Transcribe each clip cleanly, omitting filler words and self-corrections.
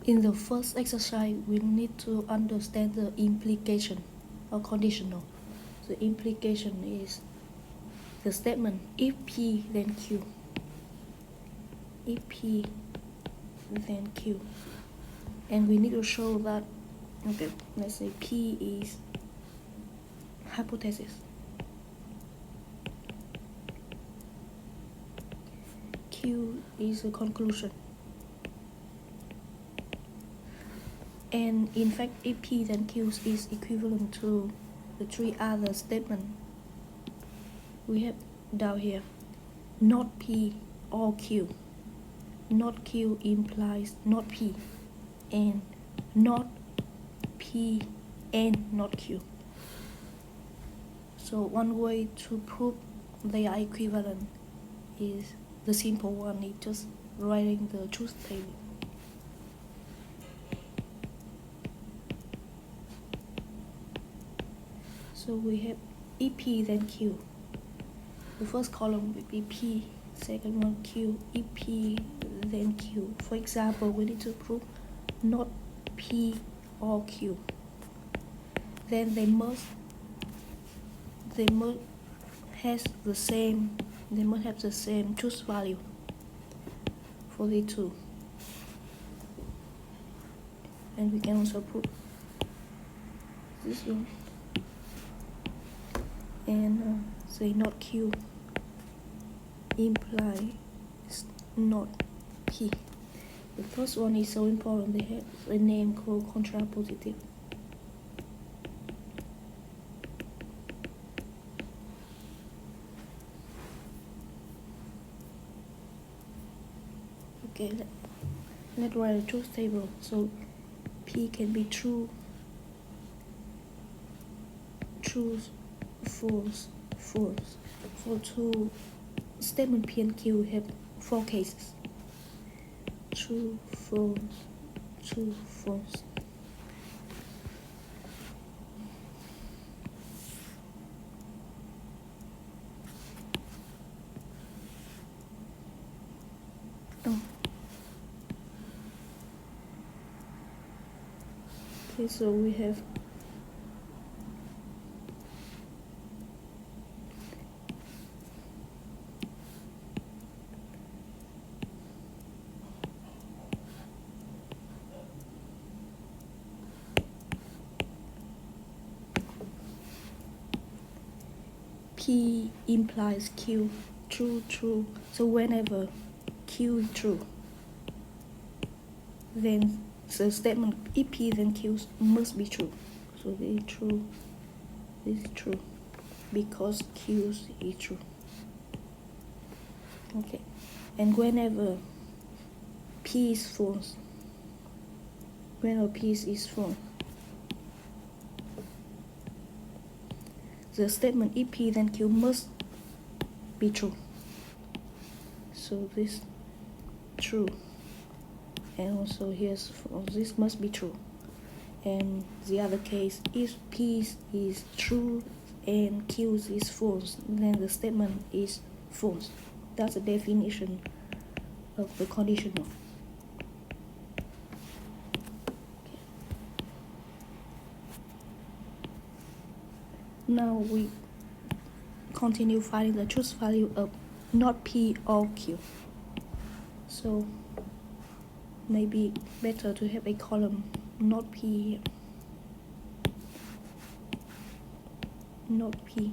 In the first exercise, we need to understand the implication or conditional. The implication is the statement if P then Q. If P then Q. And we need to show that, okay, let's say P is hypothesis. Q is a conclusion. And in fact, if P then Q is equivalent to the three other statements we have down here. Not P or Q. Not Q implies not P, and not P and not Q. So one way to prove they are equivalent is the simple one, is just writing the truth table. So we have if P then Q. The first column will be P, second one Q, if P then Q. For example, we need to prove not P or Q. Then they must have the same truth value for the two. And we can also prove this one. And say not Q implies not P. The first one is so important, they have a name called contrapositive. Okay, let's write a truth table. So P can be true, false, false. For two statement P and Q have 4 cases. True, false, true, false. Okay, so we have P implies Q, true, true. So whenever Q is true, then the statement if P then Q must be true. So this is true, this is true, because Q is true. Okay, and whenever P is false, the statement if P then Q must be true. So this true, and also here's false. This must be true. And the other case, if P is true and Q is false, then the statement is false. That's the definition of the conditional. Okay. Now we continue finding the truth value of not P or Q. So maybe better to have a column not P here. Not P.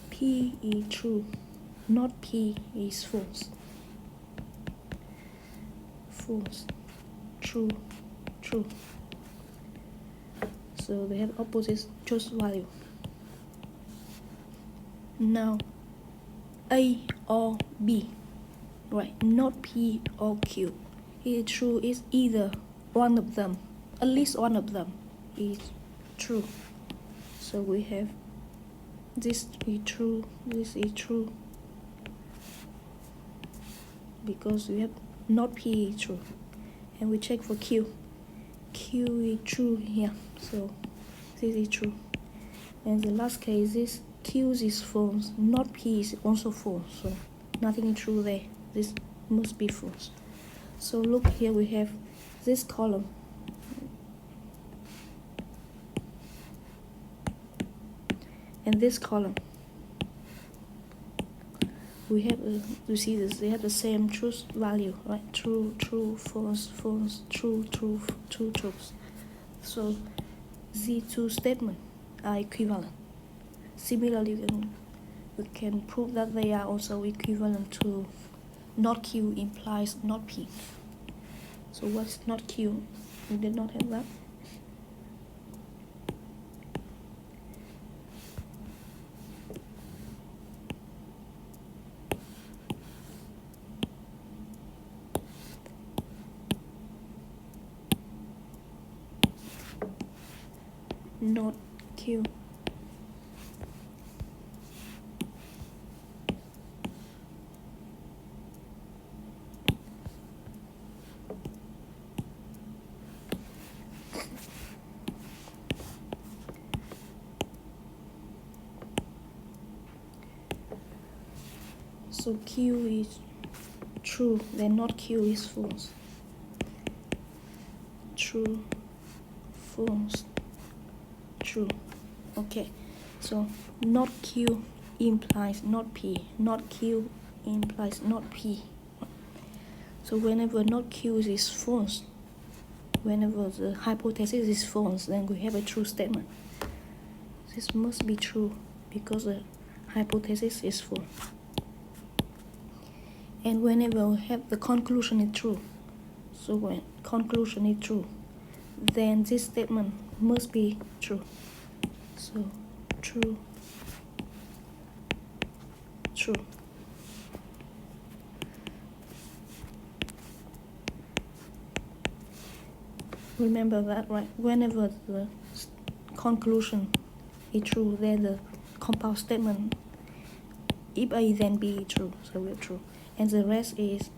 P is true, not P is false. False, true, true. So they have opposite truth value. Now A or B, right? Not P or Q. It is true is either one of them, at least one of them is true. So we have this is true, this is true, because we have not P is true. And we check for Q. Q is true here, so this is true. And the last case is Q is false, not P is also false, so nothing is true there. This must be false. So look here, we have this column. And this column. We have, you see this, they have the same truth value, right? True, true, false, false, true, true, two truths. So these two statements are equivalent. Similarly, we can prove that they are also equivalent to not Q implies not P. So what's not Q? We did not have that. Not Q. So Q is true, then not Q is false. True, false, true. Okay, so not Q implies not P, not Q implies not P. So whenever not Q is false, whenever the hypothesis is false, then we have a true statement. This must be true because the hypothesis is false. And whenever we have the conclusion is true, so when conclusion is true, then this statement must be true. So true, true. Remember that, right? Whenever the conclusion is true, then the compound statement, if A then B is true, so we're true. And the rest is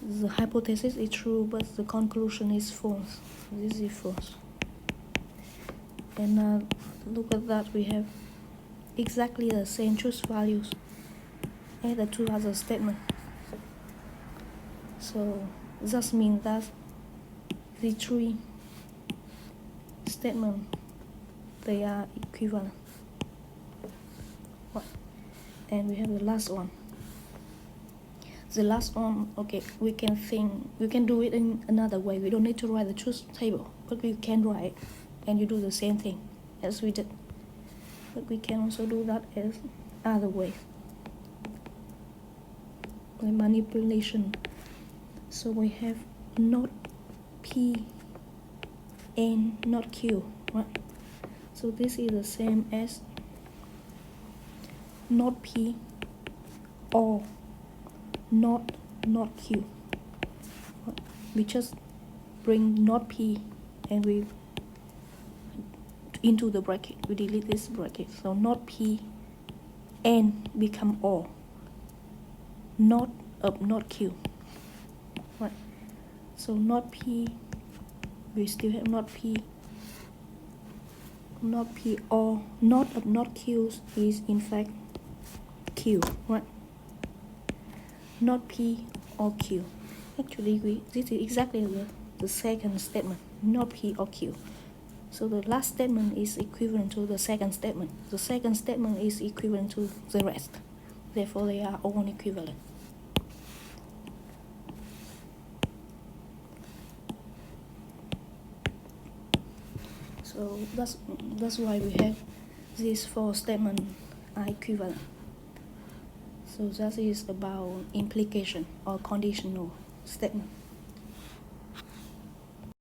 the hypothesis is true, but the conclusion is false. This is false. And look at that, we have exactly the same truth values as the two other statements. So that means that the three statements, they are equivalent. And we have the last one. The last one, okay, we can do it in another way. We don't need to write the truth table, but we can write and you do the same thing as we did. But we can also do that as other ways. By manipulation. So we have not P and not Q, right? So this is the same as not P or not Q. We just bring not P and we into the bracket. We delete this bracket. So not P and become or. Not Q. Right. So not P, we still have not P. Not P or not of not Q is in fact Q, right? Not P or Q. Actually, this is exactly the second statement, not P or Q. So the last statement is equivalent to the second statement. The second statement is equivalent to the rest. Therefore, they are all equivalent. So that's why we have these four statements are equivalent. So that is about implication or conditional statement.